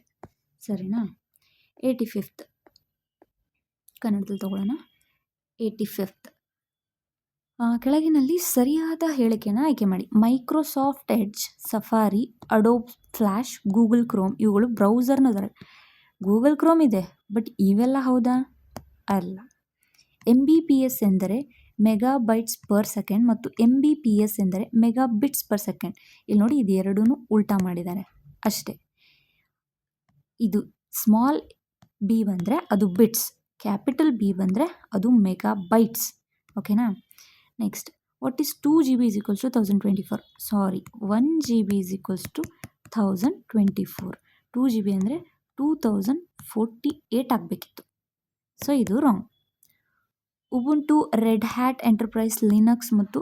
ಸರಿನಾ? 85th ಕನ್ನಡದಲ್ಲಿ ತಗೊಳ್ಳೋಣ. 85th ಕೆಳಗಿನಲ್ಲಿ ಸರಿಯಾದ ಹೇಳಿಕೆಯನ್ನು ಆಯ್ಕೆ ಮಾಡಿ. Microsoft edge, safari, adobe flash, Google Chrome ಇವುಗಳು ಬ್ರೌಸರ್ನ ಗೂಗಲ್ ಕ್ರೋಮ್ ಇದೆ, ಬಟ್ ಇವೆಲ್ಲ ಹೌದಾ? ಅಲ್ಲ. MBPS ಎಂದರೆ ಮೆಗಾಬೈಟ್ಸ್ ಪರ್ ಸೆಕೆಂಡ್ ಮತ್ತು MBPS ಎಂದರೆ ಮೆಗಾಬಿಟ್ಸ್ ಪರ್ ಸೆಕೆಂಡ್. ಇಲ್ಲಿ ನೋಡಿ, ಇದು ಎರಡೂ ಉಲ್ಟಾ ಮಾಡಿದ್ದಾರೆ ಅಷ್ಟೇ. ಇದು ಸ್ಮಾಲ್ ಬಿ ಬಂದರೆ ಅದು ಬಿಟ್ಸ್, ಕ್ಯಾಪಿಟಲ್ ಬಿ ಬಂದರೆ ಅದು ಮೆಗಾಬೈಟ್ಸ್. ಓಕೆನಾ? Next, what is 2 GB is equals to 1024? Sorry, 1 GB is equals to 1024. 2 GB ಅಂದರೆ 2048 ಆಗಬೇಕಿತ್ತು. ಸೊ ಇದು wrong. Ubuntu, Red Hat Enterprise Linux ಮತ್ತು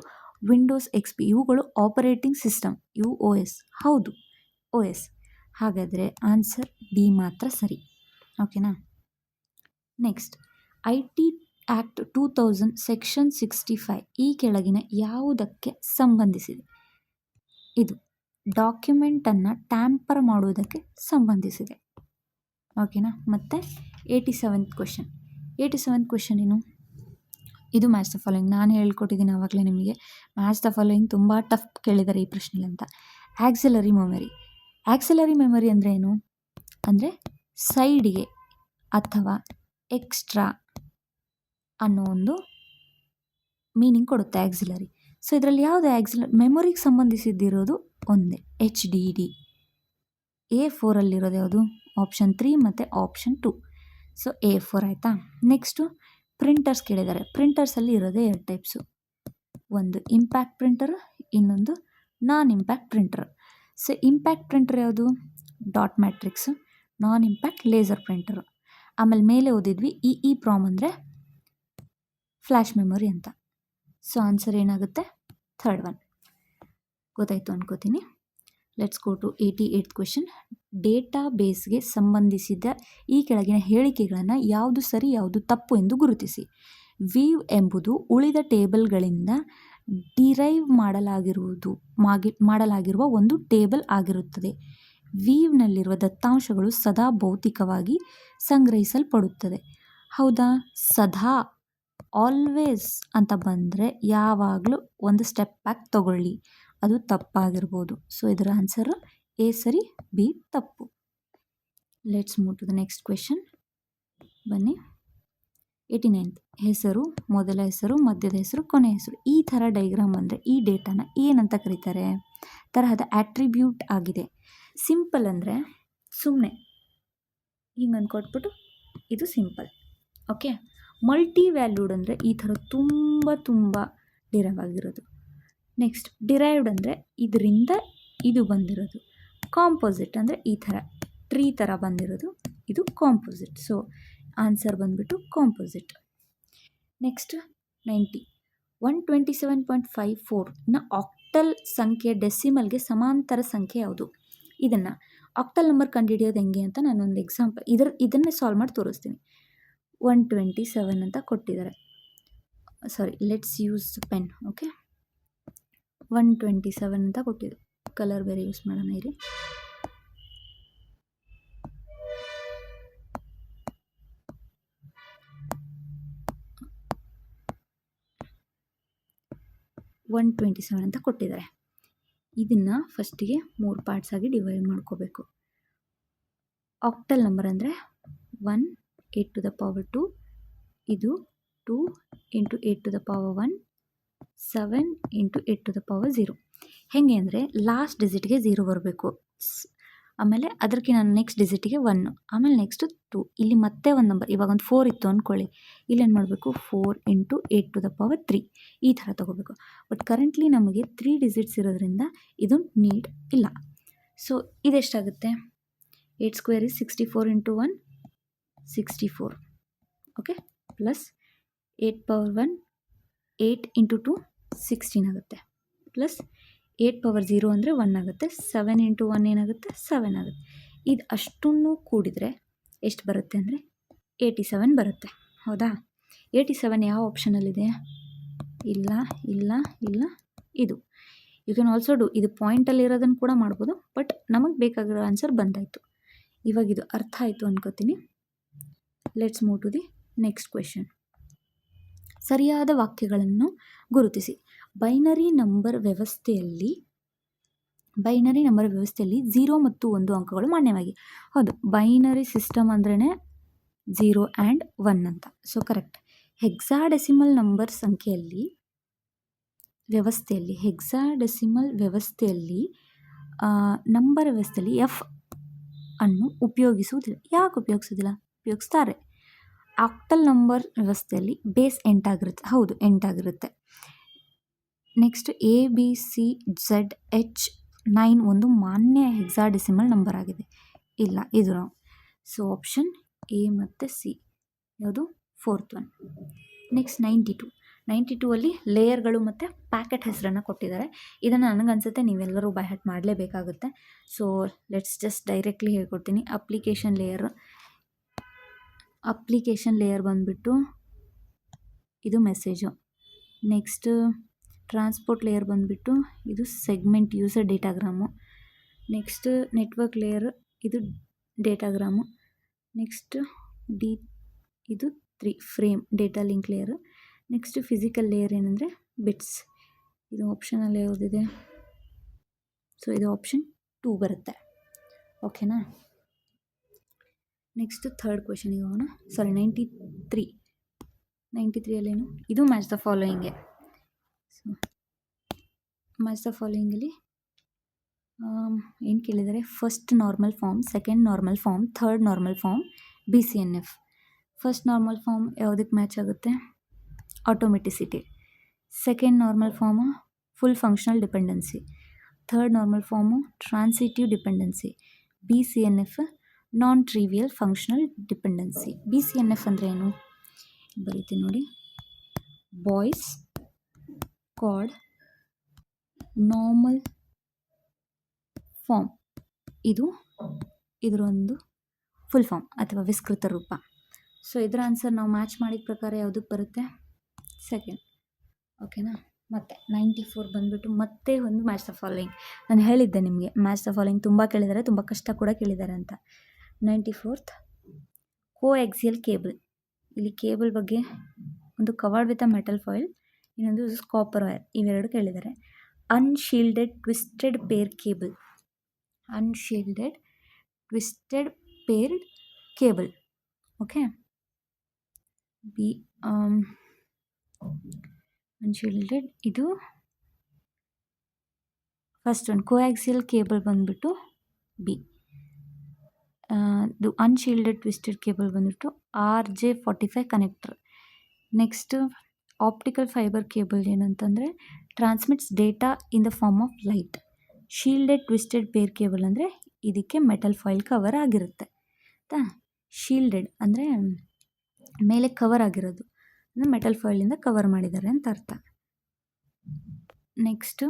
ವಿಂಡೋಸ್ XP ಇವುಗಳು ಆಪರೇಟಿಂಗ್ ಸಿಸ್ಟಮ್, ಇವು OS. ಹೌದು, OS. ಹಾಗಾದರೆ ಆನ್ಸರ್ ಡಿ ಮಾತ್ರ ಸರಿ. ಓಕೆನಾ? ನೆಕ್ಸ್ಟ್, IT ಆ್ಯಕ್ಟ್ 2000 ಸೆಕ್ಷನ್ 65 ಈ ಕೆಳಗಿನ ಯಾವುದಕ್ಕೆ ಸಂಬಂಧಿಸಿದೆ? ಇದು ಡಾಕ್ಯುಮೆಂಟನ್ನು ಟ್ಯಾಂಪರ್ ಮಾಡುವುದಕ್ಕೆ ಸಂಬಂಧಿಸಿದೆ. ಓಕೆನಾ? ಮತ್ತು 87th ಕ್ವೆಶನ್. 87th ಕ್ವೆಶನ್ ಏನು? ಇದು ಮ್ಯಾಚ್ ದ ಫಾಲೋಯಿಂಗ್. ನಾನು ಹೇಳ್ಕೊಟ್ಟಿದ್ದೀನಿ ಆವಾಗಲೇ ನಿಮಗೆ. ಮ್ಯಾಚ್ ದ ಫಾಲೋಯಿಂಗ್ ತುಂಬ ಟಫ್ ಕೇಳಿದ್ದಾರೆ ಈ ಪ್ರಶ್ನೆಯಲ್ಲಿ ಅಂತ. Auxiliary memory. ಆಕ್ಸಿಲರಿ ಮೆಮೊರಿ ಅಂದರೆ ಏನು? ಅಂದರೆ ಸೈಡ್ಗೆ ಅಥವಾ ಎಕ್ಸ್ಟ್ರಾ ಅನ್ನೋ ಒಂದು ಮೀನಿಂಗ್ ಕೊಡುತ್ತೆ ಆಕ್ಸಿಲರಿ. ಸೊ ಇದರಲ್ಲಿ ಯಾವುದು ಮೆಮೊರಿಗೆ ಸಂಬಂಧಿಸಿದ್ದಿರೋದು ಒಂದೇ, HDD. A4ಅಲ್ಲಿರೋದು ಯಾವುದು? ಆಪ್ಷನ್ 3 ಮತ್ತು ಆಪ್ಷನ್ 2. ಸೊ A4 ಆಯಿತಾ? ನೆಕ್ಸ್ಟು ಪ್ರಿಂಟರ್ಸ್ ಕೇಳಿದ್ದಾರೆ. ಪ್ರಿಂಟರ್ಸಲ್ಲಿ ಇರೋದೇ 2 ಟೈಪ್ಸು, ಒಂದು ಇಂಪ್ಯಾಕ್ಟ್ ಪ್ರಿಂಟರ್, ಇನ್ನೊಂದು non impact printer. So impact printer ಯಾವುದು? Dot matrix. Non impact laser printer. ಆಮೇಲೆ ಮೇಲೆ ಓದಿದ್ವಿ EEPROM ಅಂದರೆ ಫ್ಲ್ಯಾಶ್ ಮೆಮೊರಿ ಅಂತ. ಸೊ ಆನ್ಸರ್ ಏನಾಗುತ್ತೆ? 3rd one. ಗೊತ್ತಾಯಿತು ಅನ್ಕೋತೀನಿ. Let's go to 88th question. Data ಬೇಸ್ಗೆ ಸಂಬಂಧಿಸಿದ ಈ ಕೆಳಗಿನ ಹೇಳಿಕೆಗಳನ್ನು ಯಾವುದು ಸರಿ ಯಾವುದು ತಪ್ಪು ಎಂದು ಗುರುತಿಸಿ. ವೀವ್ ಎಂಬುದು ಉಳಿದ ಟೇಬಲ್ಗಳಿಂದ ಡಿರೈವ್ ಮಾಡಲಾಗಿರುವ ಒಂದು ಟೇಬಲ್ ಆಗಿರುತ್ತದೆ. ವೀವ್ನಲ್ಲಿರುವ ದತ್ತಾಂಶಗಳು ಸದಾ ಭೌತಿಕವಾಗಿ ಸಂಗ್ರಹಿಸಲ್ಪಡುತ್ತದೆ. ಹೌದಾ? ಸದಾ, ಆಲ್ವೇಸ್ ಅಂತ ಬಂದರೆ ಯಾವಾಗಲೂ ಒಂದು ಸ್ಟೆಪ್ ಬ್ಯಾಕ್ ತಗೊಳ್ಳಿ, ಅದು ತಪ್ಪಾಗಿರ್ಬೋದು. ಸೊ ಇದರ ಆನ್ಸರು A ಸರಿ, B ತಪ್ಪು. Let's move to the next question. ಬನ್ನಿ. 89th. ಹೆಸರು, ಮೊದಲ ಹೆಸರು, ಮಧ್ಯದ ಹೆಸರು, ಕೊನೆಯ ಹೆಸರು. ಈ ಥರ ಡೈಗ್ರಾಮ್ ಅಂದರೆ ಈ ಡೇಟಾನ ಏನಂತ ಕರೀತಾರೆ? ತರಹದ ಆಟ್ರಿಬ್ಯೂಟ್ ಆಗಿದೆ. ಸಿಂಪಲ್ ಅಂದರೆ ಸುಮ್ಮನೆ ಹಿಂಗೆ ಅಂದ್ಕೊಟ್ಬಿಟ್ಟು ಇದು ಸಿಂಪಲ್. ಓಕೆ. ಮಲ್ಟಿ ವ್ಯಾಲ್ಯೂಡ್ ಅಂದರೆ ಈ ಥರ ತುಂಬ ಡಿರೈವ್ ಆಗಿರೋದು. ನೆಕ್ಸ್ಟ್, ಡಿರೈವ್ಡ್ ಅಂದರೆ ಇದರಿಂದ ಇದು ಬಂದಿರೋದು. ಕಾಂಪೋಸಿಟ್ ಅಂದರೆ ಈ ಥರ ಟ್ರೀ ಥರ ಬಂದಿರೋದು, ಇದು ಕಾಂಪೋಸಿಟ್. ಸೊ ಆನ್ಸರ್ ಬಂದುಬಿಟ್ಟು ಕಾಂಪೋಸಿಟ್. ನೆಕ್ಸ್ಟ್ 90. 127.54ನ ಆಕ್ಟಲ್ ಸಂಖ್ಯೆ ಡೆಸಿಮಲ್ಗೆ ಸಮಾಂತರ ಸಂಖ್ಯೆ ಯಾವುದು? ಇದನ್ನು ಆಕ್ಟಲ್ ನಂಬರ್ ಕಂಡುಹಿಡಿಯೋದು ಹೆಂಗೆ ಅಂತ ನಾನೊಂದು ಎಕ್ಸಾಂಪಲ್ ಇದನ್ನೇ ಸಾಲ್ವ್ ಮಾಡಿ ತೋರಿಸ್ತೀನಿ. 127 ಅಂತ ಕೊಟ್ಟಿದ್ದಾರೆ. ಸಾರಿ, ಲೆಟ್ಸ್ ಯೂಸ್ ಪೆನ್. ಓಕೆ. 127 ಅಂತ ಕೊಟ್ಟಿದೆ. ಕಲರ್ ಬೇರೆ ಯೂಸ್ ಮಾಡೋಣ ಇರಿ. ಅಂತ ಕೊಟ್ಟಿದ್ದಾರೆ. ಇದನ್ನು ಫಸ್ಟಿಗೆ 3 ಪಾರ್ಟ್ಸ್ ಆಗಿ ಡಿವೈಡ್ ಮಾಡ್ಕೋಬೇಕು. ಆಕ್ಟಲ್ ನಂಬರ್ ಅಂದರೆ 1 8 to the power 2, ಇದು 2 into 8 to the power 1, 7 into 8 to the power 0. ಹೇಗೆ ಅಂದರೆ ಲಾಸ್ಟ್ ಡಿಜಿಟ್ಗೆ 0 ಬರಬೇಕು, ಆಮೇಲೆ ಅದಕ್ಕಿಂತ ನೆಕ್ಸ್ಟ್ ಡಿಜಿಟಿಗೆ 1, ಆಮೇಲೆ ನೆಕ್ಸ್ಟ್ 2. ಇಲ್ಲಿ ಮತ್ತೆ ಒಂದು ನಂಬರ್, ಇವಾಗ ಒಂದು 4 ಇತ್ತು ಅಂದ್ಕೊಳ್ಳಿ, ಇಲ್ಲೇನು ಮಾಡಬೇಕು 4 into 8 to the power 3 ಈ ಥರ ತೊಗೋಬೇಕು. ಬಟ್ ಕರೆಂಟ್ಲಿ ನಮಗೆ 3 ಡಿಜಿಟ್ಸ್ ಇರೋದ್ರಿಂದ ಇದು ನೀಡ್ ಇಲ್ಲ. ಸೊ ಇದೆಷ್ಟಾಗುತ್ತೆ? 8 square is 64 into 1 64. Okay. Plus 8 power 1 8 into 2 16 ಆಗುತ್ತೆ. ಪ್ಲಸ್ 8 power 0 ಅಂದರೆ 1 ಆಗುತ್ತೆ. 7 into 1 ಏನಾಗುತ್ತೆ? 7 ಆಗುತ್ತೆ. ಇದು ಅಷ್ಟನ್ನು ಕೂಡಿದರೆ ಎಷ್ಟು ಬರುತ್ತೆ ಅಂದರೆ 87 ಬರುತ್ತೆ. ಹೌದಾ? 87 ಯಾವ ಆಪ್ಷನಲ್ಲಿದೆ? ಇಲ್ಲ ಇಲ್ಲ ಇಲ್ಲ ಇದು. You can also do. ಇದು ಪಾಯಿಂಟಲ್ಲಿರೋದನ್ನು ಕೂಡ ಮಾಡ್ಬೋದು, ಬಟ್ ನಮಗೆ ಬೇಕಾಗಿರೋ ಆನ್ಸರ್ ಬಂದಾಯಿತು. ಇವಾಗ ಇದು ಅರ್ಥ ಆಯಿತು ಅನ್ಕೋತೀನಿ. Let's move to the next question. ಸರಿಯಾದ ವಾಕ್ಯಗಳನ್ನು ಗುರುತಿಸಿ. ಬೈನರಿ ನಂಬರ್ ವ್ಯವಸ್ಥೆಯಲ್ಲಿ 0 ಮತ್ತು 1 ಅಂಕಗಳು ಮಾನ್ಯವಾಗಿ. ಹೌದು, ಬೈನರಿ ಸಿಸ್ಟಮ್ ಅಂದ್ರೇ 0 ಆ್ಯಂಡ್ 1 ಅಂತ. So correct. ಹೆಕ್ಸಾಡೆಸಿಮಲ್ ನಂಬರ್ ವ್ಯವಸ್ಥೆಯಲ್ಲಿ ನಂಬರ್ ವ್ಯವಸ್ಥೆಯಲ್ಲಿ ಎಫ್ ಅನ್ನು ಉಪಯೋಗಿಸುವುದಿಲ್ಲ. ಯಾಕೆ ಉಪಯೋಗಿಸೋದಿಲ್ಲ? ಉಪಯೋಗಿಸ್ತಾರೆ. ಆಕ್ಟಲ್ ನಂಬರ್ ವ್ಯವಸ್ಥೆಯಲ್ಲಿ ಬೇಸ್ 8 ಆಗಿರುತ್ತೆ. ಹೌದು, 8 ಆಗಿರುತ್ತೆ. ನೆಕ್ಸ್ಟ್ ABCZH9 ಒಂದು ಮಾನ್ಯ ಹೆಕ್ಸಾಡೆಸಿಮಲ್ ನಂಬರ್ ಆಗಿದೆ. ಇಲ್ಲ, ಇದು ನಾವು. ಸೊ ಆಪ್ಷನ್ ಎ ಮತ್ತು ಸಿ ಯಾವುದು? 4th one. ನೆಕ್ಸ್ಟ್ 92 ಅಲ್ಲಿ ಲೇಯರ್ಗಳು ಮತ್ತು ಪ್ಯಾಕೆಟ್ ಹೆಸರನ್ನು ಕೊಟ್ಟಿದ್ದಾರೆ. ಇದನ್ನು ನನಗನ್ಸುತ್ತೆ ನೀವೆಲ್ಲರೂ ಬೈ ಹಾರ್ಟ್ ಮಾಡಲೇಬೇಕಾಗುತ್ತೆ. ಸೊ ಲೆಟ್ಸ್ ಜಸ್ಟ್ ಡೈರೆಕ್ಟ್ಲಿ ಹೇಳ್ಕೊಡ್ತೀನಿ. ಅಪ್ಲಿಕೇಶನ್ ಲೇಯರ್ ಬಂದುಬಿಟ್ಟು ಇದು ಮೆಸೇಜು. ನೆಕ್ಸ್ಟ್ ಟ್ರಾನ್ಸ್ಪೋರ್ಟ್ ಲೇಯರ್ ಬಂದುಬಿಟ್ಟು ಇದು segment user datagram. Next network layer ಇದು ಡೇಟಾಗ್ರಾಮು. ನೆಕ್ಸ್ಟ್ ಇದು 3 frame data link layer. Next physical layer ಏನಂದರೆ ಬಿಟ್ಸ್. ಇದು ಆಪ್ಷನಲ್ಲಿ ಯಾವುದಿದೆ? ಸೊ ಇದು ಆಪ್ಷನ್ 2 ಬರುತ್ತೆ. ಓಕೆನಾ? ನೆಕ್ಸ್ಟ್ ಥರ್ಡ್ ಕ್ವೆಶನಿಗೆ ಹೋಗೋಣ. 93 ಅಲ್ಲೇನು? ಇದು ಮ್ಯಾಚ್ ದ ಫಾಲೋಯಿಂಗೆ. ಸೊ ಮ್ಯಾಚ್ ದ ಫಾಲೋಯಿಂಗಲ್ಲಿ ಏನು ಕೇಳಿದ್ದಾರೆ? First normal form, second normal form, third normal form, BCNF. First normal form ಯಾವುದಕ್ಕೆ ಮ್ಯಾಚ್ ಆಗುತ್ತೆ? Atomicity. Second normal form full functional dependency. Third normal form transitive dependency. BCNF non trivial functional dependency. BCNF ಅಂದರೆ ಏನು? ಬರೀತೀನಿ ನೋಡಿ. Boyce Codd normal form. ಇದರೊಂದು full form ಅಥವಾ ವಿಸ್ತೃತ ರೂಪ. ಸೊ ಇದರ ಆನ್ಸರ್ ನಾವು ಮ್ಯಾಚ್ ಮಾಡಿದ ಪ್ರಕಾರ ಯಾವುದಕ್ಕೆ ಬರುತ್ತೆ? ಸೆಕೆಂಡ್. ಓಕೆನಾ? ಮತ್ತು 94 ಬಂದುಬಿಟ್ಟು ಮತ್ತೆ ಒಂದು ಮ್ಯಾಚ್ ದ ಫಾಲೋಯಿಂಗ್. ನಾನು ಹೇಳಿದ್ದೆ ನಿಮಗೆ ಮ್ಯಾಚ್ ದ ಫಾಲೋಯಿಂಗ್ ತುಂಬ ಕೇಳಿದ್ದಾರೆ, ತುಂಬ ಕಷ್ಟ ಕೂಡ ಕೇಳಿದ್ದಾರೆ ಅಂತ. 94th ಕೋಎಕ್ಸಿಯಲ್ cable. ಇಲ್ಲಿ ಕೇಬಲ್ ಬಗ್ಗೆ ಒಂದು covered with a metal foil, ಇನ್ನೊಂದು ಕಾಪರ್ ವೈರ್, ಇವೆರಡು ಕೇಳಿದ್ದಾರೆ. Unshielded twisted pair cable. Unshielded twisted paired cable. Okay. Unshielded ಇದು ಫಸ್ಟ್ ಒನ್. ಕೋಆಕ್ಸಿಯಲ್ ಕೇಬಲ್ ಬಂದುಬಿಟ್ಟು ಬಿ. ಇದು ಅನ್ಶೀಲ್ಡೆಡ್ ಟ್ವಿಸ್ಟೆಡ್ ಕೇಬಲ್ ಬಂದುಬಿಟ್ಟು RJ45 connector. Next optical fibre cable ಏನಂತಂದರೆ transmits data in the form of light. Shielded twisted pair cable ಅಂದರೆ ಇದಕ್ಕೆ metal foil cover ಆಗಿರುತ್ತೆ ಆಯಿತಾ. Shielded ಅಂದರೆ ಮೇಲೆ ಕವರ್ ಆಗಿರೋದು, ಅಂದರೆ ಮೆಟಲ್ ಫಾಯಿಲಿಂದ ಕವರ್ ಮಾಡಿದ್ದಾರೆ ಅಂತ ಅರ್ಥ. Next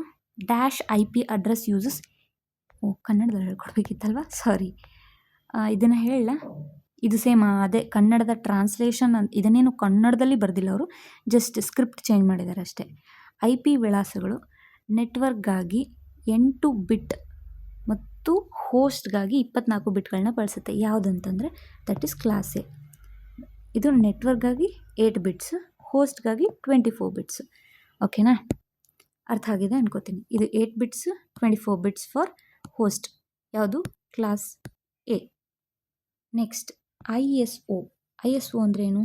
-IP address uses. ಕನ್ನಡದಲ್ಲಿ ಹೇಳ್ಕೊಡ್ಬೇಕಿತ್ತಲ್ವ, ಸಾರಿ. ಇದನ್ನು ಹೇಳ, ಇದು ಸೇಮ್ ಅದೇ ಕನ್ನಡದ ಟ್ರಾನ್ಸ್ಲೇಷನ್. ಇದನ್ನೇನು ಕನ್ನಡದಲ್ಲಿ ಬರೆದಿಲ್ಲ ಅವರು, ಜಸ್ಟ್ ಸ್ಕ್ರಿಪ್ಟ್ ಚೇಂಜ್ ಮಾಡಿದ್ದಾರೆ ಅಷ್ಟೇ. IP ವಿಳಾಸಗಳು ನೆಟ್ವರ್ಕ್ಗಾಗಿ 8 ಬಿಟ್ ಮತ್ತು ಹೋಸ್ಟ್ಗಾಗಿ 24 ಬಿಟ್ಗಳನ್ನ ಬಳಸುತ್ತೆ. ಯಾವುದಂತಂದರೆ ದಟ್ ಈಸ್ ಕ್ಲಾಸ್ ಎ. ಇದು ನೆಟ್ವರ್ಕ್ಗಾಗಿ 8 ಬಿಟ್ಸ್, ಹೋಸ್ಟ್ಗಾಗಿ 24 ಬಿಟ್ಸ್. ಓಕೆನಾ? ಅರ್ಥ ಆಗಿದೆ ಅನ್ಕೋತೀನಿ. ಇದು 8 ಬಿಟ್ಸ್, 24 ಬಿಟ್ಸ್ ಫಾರ್ ಹೋಸ್ಟ್. ಯಾವುದು? Class A. ನೆಕ್ಸ್ಟ್ ISO ಅಂದರೆ ಏನು?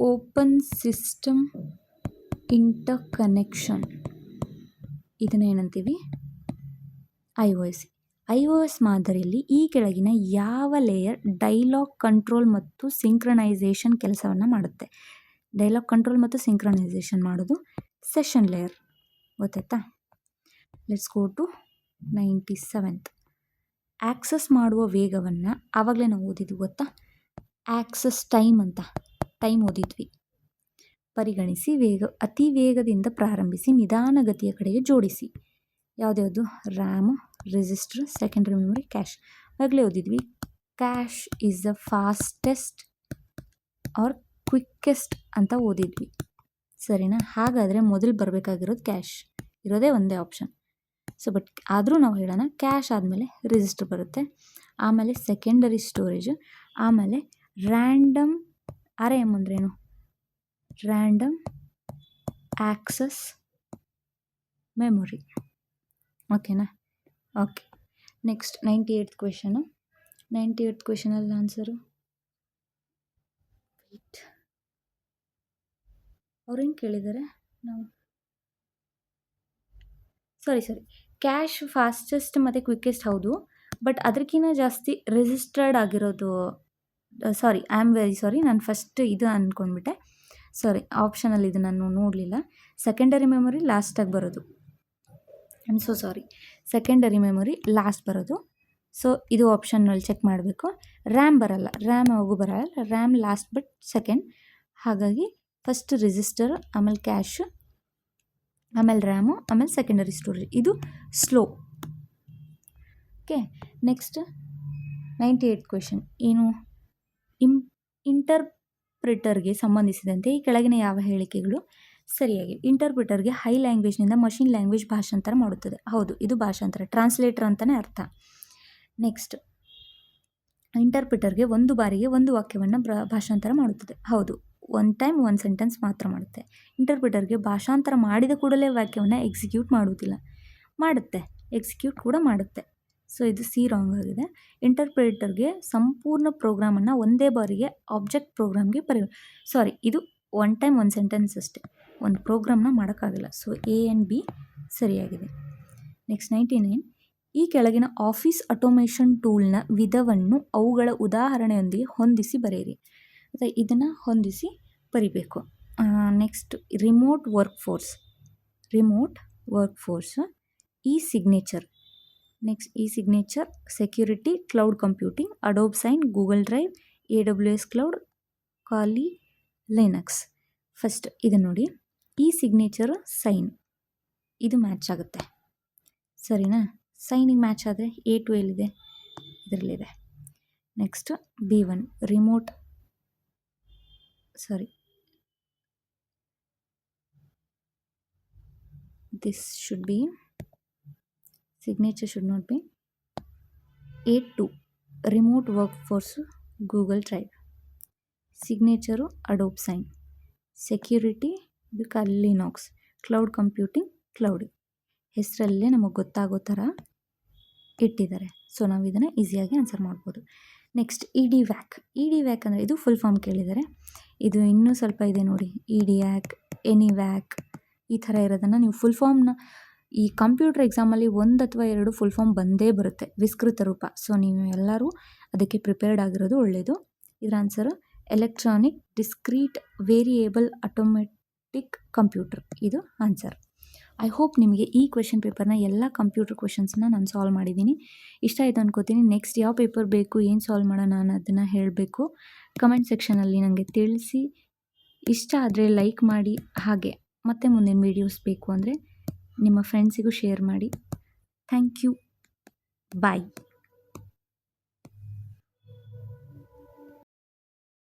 Open system interconnection. ಇದನ್ನ ಏನಂತೀವಿ? IOS ಮಾದರಿಯಲ್ಲಿ ಈ ಕೆಳಗಿನ ಯಾವ ಲೇಯರ್ ಡೈಲಾಗ್ ಕಂಟ್ರೋಲ್ ಮತ್ತು ಸಿಂಕ್ರನೈಸೇಷನ್ ಕೆಲಸವನ್ನು ಮಾಡುತ್ತೆ? ಡೈಲಾಗ್ ಕಂಟ್ರೋಲ್ ಮತ್ತು ಸಿಂಕ್ರನೈಸೇಷನ್ ಮಾಡೋದು ಸೆಷನ್ ಲೇಯರ್. ಗೊತ್ತಾಯ್ತಾ? Let's go to 97th. Access ಮಾಡುವ ವೇಗವನ್ನು ಆವಾಗಲೇ ನಾವು ಓದಿದ್ವಿ, ಗೊತ್ತಾ? ಆಕ್ಸಸ್ ಟೈಮ್ ಅಂತ ಟೈಮ್ ಓದಿದ್ವಿ. ಪರಿಗಣಿಸಿ, ಅತಿ ವೇಗದಿಂದ ಪ್ರಾರಂಭಿಸಿ ನಿಧಾನಗತಿಯ ಕಡೆಗೆ ಜೋಡಿಸಿ. ಯಾವುದ್ಯಾವುದು? RAM, register, secondary memory, cash. ಆಗಲೇ ಓದಿದ್ವಿ. Cache is the fastest or quickest ಅಂತ ಓದಿದ್ವಿ, ಸರಿನಾ? ಹಾಗಾದರೆ ಮೊದಲು ಬರಬೇಕಾಗಿರೋದು ಕ್ಯಾಶ್, ಇರೋದೇ ಒಂದೇ ಆಪ್ಷನ್. ಸೊ ಬಟ್ ಆದರೂ ನಾವು ಹೇಳೋಣ, ಕ್ಯಾಶ್ ಆದಮೇಲೆ ರಿಜಿಸ್ಟರ್ ಬರುತ್ತೆ, ಆಮೇಲೆ ಸೆಕೆಂಡರಿ ಸ್ಟೋರೇಜ್, ಆಮೇಲೆ ರ್ಯಾಂಡಮ್ RAM ಅಂದ್ರೇನು? Random access memory. ಓಕೆನಾ? Okay. Next 98th question. 98th ಕ್ವೆಶನಲ್ಲಿ ಆನ್ಸರು ಅವ್ರೇನು ಕೇಳಿದ್ದಾರೆ? ನಾವು ಸಾರಿ ಕ್ಯಾಶ್ ಫಾಸ್ಟೆಸ್ಟ್ ಮತ್ತು ಕ್ವಿಕ್ಕೆಸ್ಟ್ ಹೌದು, ಬಟ್ ಅದಕ್ಕಿಂತ ಜಾಸ್ತಿ ರಿಜಿಸ್ಟರ್ಡ್ ಆಗಿರೋದು, sorry I am very sorry, ನಾನು ಫಸ್ಟ್ ಇದು ಅಂದ್ಕೊಂಡ್ಬಿಟ್ಟೆ, ಸಾರಿ ಆಪ್ಷನಲ್ಲಿ ಇದು ನಾನು ನೋಡಲಿಲ್ಲ. ಸೆಕೆಂಡರಿ ಮೆಮೊರಿ ಲಾಸ್ಟಾಗಿ ಬರೋದು, I am so sorry, secondary memory last ಬರೋದು. ಸೊ ಇದು ಆಪ್ಷನ್ನಲ್ಲಿ ಚೆಕ್ ಮಾಡಬೇಕು. ರ್ಯಾಮ್ ಬರಲ್ಲ, ರ್ಯಾಮ್ ಯಾವಾಗೂ ಬರಲ್ಲ, ರ್ಯಾಮ್ ಲಾಸ್ಟ್ ಬಟ್ ಸೆಕೆಂಡ್. ಹಾಗಾಗಿ ಫಸ್ಟ್ ರಿಜಿಸ್ಟರ್, ಆಮೇಲೆ ಕ್ಯಾಶು, ಆಮೇಲೆ ರ್ಯಾಮು, ಆಮೇಲೆ ಸೆಕೆಂಡರಿ ಸ್ಟೋರೇಜ್, ಇದು slow. Okay. Next 98th question ಏನು? ಇಂಟರ್ಪ್ರಿಟರ್ಗೆ ಸಂಬಂಧಿಸಿದಂತೆ ಈ ಕೆಳಗಿನ ಯಾವ ಹೇಳಿಕೆಗಳು ಸರಿಯಾಗಿ? ಇಂಟರ್ಪ್ರಿಟರ್ಗೆ ಹೈ ಲ್ಯಾಂಗ್ವೇಜ್ನಿಂದ ಮಷಿನ್ ಲ್ಯಾಂಗ್ವೇಜ್ ಭಾಷಾಂತರ ಮಾಡುತ್ತದೆ. ಹೌದು, ಇದು ಭಾಷಾಂತರ, ಟ್ರಾನ್ಸ್ಲೇಟರ್ ಅಂತಲೇ ಅರ್ಥ. ನೆಕ್ಸ್ಟ್, ಇಂಟರ್ಪ್ರಿಟರ್ಗೆ ಒಂದು ಬಾರಿಗೆ ಒಂದು ವಾಕ್ಯವನ್ನು ಭಾಷಾಂತರ ಮಾಡುತ್ತದೆ. ಹೌದು, ಒನ್ ಟೈಮ್ ಒನ್ ಸೆಂಟೆನ್ಸ್ ಮಾತ್ರ ಮಾಡುತ್ತೆ. ಇಂಟರ್ಪ್ರಿಟರ್ಗೆ ಭಾಷಾಂತರ ಮಾಡಿದ ಕೂಡಲೇ ವಾಕ್ಯವನ್ನು ಎಕ್ಸಿಕ್ಯೂಟ್ ಮಾಡುವುದಿಲ್ಲ, ಮಾಡುತ್ತೆ, ಎಕ್ಸಿಕ್ಯೂಟ್ ಕೂಡ ಮಾಡುತ್ತೆ. ಸೊ ಇದು ಸಿ ರಾಂಗ್ ಆಗಿದೆ. ಇಂಟರ್ಪ್ರಿಟರ್ಗೆ ಸಂಪೂರ್ಣ ಪ್ರೋಗ್ರಾಮನ್ನು ಒಂದೇ ಬಾರಿಗೆ ಆಬ್ಜೆಕ್ಟ್ ಪ್ರೋಗ್ರಾಮ್ಗೆ ಸಾರಿ, ಇದು ಒನ್ ಟೈಮ್ ಒನ್ ಸೆಂಟೆನ್ಸ್ ಅಷ್ಟೇ, ಒಂದು ಪ್ರೋಗ್ರಾಮ್ನ ಮಾಡೋಕ್ಕಾಗಲ್ಲ. ಸೊ A and B ಸರಿಯಾಗಿದೆ. ನೆಕ್ಸ್ಟ್ 99, ಈ ಕೆಳಗಿನ ಆಫೀಸ್ ಆಟೋಮೇಷನ್ ಟೂಲ್ನ ವಿಧವನ್ನು ಅವುಗಳ ಉದಾಹರಣೆಯೊಂದಿಗೆ ಹೊಂದಿಸಿ ಬರೆಯಿರಿ. ಮತ್ತು ಇದನ್ನು ಹೊಂದಿಸಿ ಬರಿಬೇಕು. Next, remote work force, e signature, next e signature, security, cloud computing, Adobe Sign, Google Drive, AWS cloud, Kali Linux. First ಇದು ನೋಡಿ, ಇ ಸಿಗ್ನೇಚರ್ ಸೈನ್, ಇದು ಮ್ಯಾಚ್ ಆಗುತ್ತೆ, ಸರಿನಾ? ಸೈನಿಗೆ ಮ್ಯಾಚ್ ಆದರೆ A2 ಎಲ್ಲಿದೆ? ಇದರಲ್ಲಿದೆ. Next B1 remote, sorry this should be, signature should not be. A2 remote workforce Google Drive, signature Adobe Sign, security ಇದು Kali Linux, cloud computing cloud. ಹೆಸರಲ್ಲೇ ನಮಗೆ ಗೊತ್ತಾಗೋ ಥರ ಇಟ್ಟಿದ್ದಾರೆ. ಸೊ ನಾವು ಇದನ್ನು ಈಸಿಯಾಗಿ ಆನ್ಸರ್ ಮಾಡ್ಬೋದು. ನೆಕ್ಸ್ಟ್ EDVAC ಅಂದರೆ ಇದು ಫುಲ್ ಫಾರ್ಮ್ ಕೇಳಿದ್ದಾರೆ. ಇದು ಇನ್ನೂ ಸ್ವಲ್ಪ ಇದೆ ನೋಡಿ, EDVAC, ENIVAC ಈ ಥರ ಇರೋದನ್ನು ನೀವು ಫುಲ್ ಫಾರ್ಮ್ನ ಈ ಕಂಪ್ಯೂಟರ್ ಎಕ್ಸಾಮಲ್ಲಿ 1 ಅಥವಾ 2 ಫುಲ್ ಫಾರ್ಮ್ ಬಂದೇ ಬರುತ್ತೆ, ವಿಸ್ತೃತ ರೂಪ. ಸೊ ನೀವು ಎಲ್ಲರೂ ಅದಕ್ಕೆ ಪ್ರಿಪೇರ್ಡ್ ಆಗಿರೋದು ಒಳ್ಳೆಯದು. ಇದರ answer electronic discrete variable automatic computer, ಇದು ಆನ್ಸರ್. ಐ ಹೋಪ್ ನಿಮಗೆ ಈ ಕ್ವೆಶನ್ ಪೇಪರ್ನ ಎಲ್ಲ ಕಂಪ್ಯೂಟರ್ ಕ್ವೆಶನ್ಸ್ನ ನಾನು ಸಾಲ್ವ್ ಮಾಡಿದ್ದೀನಿ. ಇಷ್ಟ ಆಯಿತು ಅನ್ಕೋತೀನಿ. ನೆಕ್ಸ್ಟ್ ಯಾವ ಪೇಪರ್ ಬೇಕು, ಏನು ಸಾಲ್ವ್ ಮಾಡೋಣ, ನಾನು ಅದನ್ನು ಹೇಳಬೇಕು. ಕಮೆಂಟ್ ಸೆಕ್ಷನಲ್ಲಿ ನನಗೆ ತಿಳಿಸಿ. ಇಷ್ಟ ಆದರೆ ಲೈಕ್ ಮಾಡಿ, ಹಾಗೆ ಮತ್ತೆ ಮುಂದಿನ ವೀಡಿಯೋಸ್ ಬೇಕು ಅಂದರೆ ನಿಮ್ಮ ಫ್ರೆಂಡ್ಸಿಗೂ ಶೇರ್ ಮಾಡಿ. Thank you, bye.